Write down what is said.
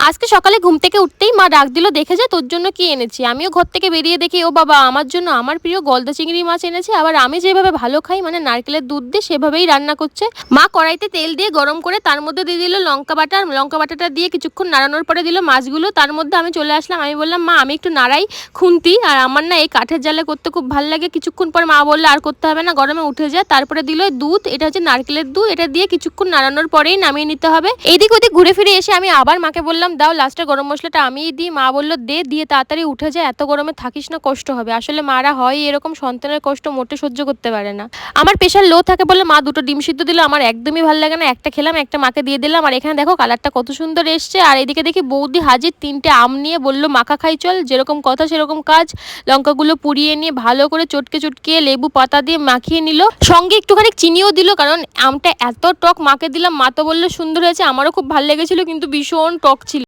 আজকে সকালে ঘুম থেকে উঠতেই মা ডাক দিল, দেখে যা তোর জন্য কি এনেছি। আমিও ঘর থেকে বেরিয়ে দেখি ও বাবা আমার জন্য আমার প্রিয় গলদা চিংড়ি মাছ এনেছে। আবার আমি যেভাবে ভালো খাই মানে নারকেলের দুধ দিয়ে সেভাবেই রান্না করছে। মা কড়াইতে তেল দিয়ে গরম করে তার মধ্যে দিয়ে দিল লঙ্কা বাটা। লঙ্কা বাটাটা দিয়ে কিছুক্ষণ নাড়ানোর পরে দিল মাছগুলো। তার মধ্যে আমি চলে আসলাম। আমি বললাম মা আমি একটু নাড়াই খুন্তি, আর আমার না এই কাঠের জালে করতে খুব ভালো লাগে। কিছুক্ষণ পর মা বললো আর করতে হবে না, গরমে উঠে যায়। তারপরে দিল দুধ, এটা হচ্ছে নারকেলের দুধ। এটা দিয়ে কিছুক্ষণ নাড়ানোর পরেই নামিয়ে নিতে হবে। এইদিক ওদিক ঘুরে ফিরে এসে আমি আবার মাকে বললাম দাও, লাস্টে গরম মশলাটা আমিই দিই। মা বললো দে, দিয়ে তাড়াতাড়ি উঠে যায়, এত গরমে থাকিস না, কষ্ট হবে। আসলে মারা হয় এরকম, সন্তানের কষ্ট মোটে সহ্য করতে পারে না। আমার প্রেশার লো থাকে বলে মা দুটো ডিম সিদ্ধ দিল, আমার একদমই ভালো লাগে না। একটা খেলাম, একটা মাকে দিয়ে দিলাম। আর এখানে দেখো কালারটা কত সুন্দর এসছে। আর এদিকে দেখি বৌদি হাজির, 3টে আম নিয়ে বললো মাখা খাই চল, যেরকম কথা সেরকম কাজ। লঙ্কাগুলো পুড়িয়ে নিয়ে ভালো করে চটকে চটকে লেবু পাতা দিয়ে মাখিয়ে নিল, সঙ্গে একটুখানি চিনিও দিল, কারণ আমটা এত টক। মাকে দিলাম, মা তো বললো সুন্দর হয়েছে, আমারও খুব ভালো লেগেছিল কিন্তু ভীষণ টক ছিল।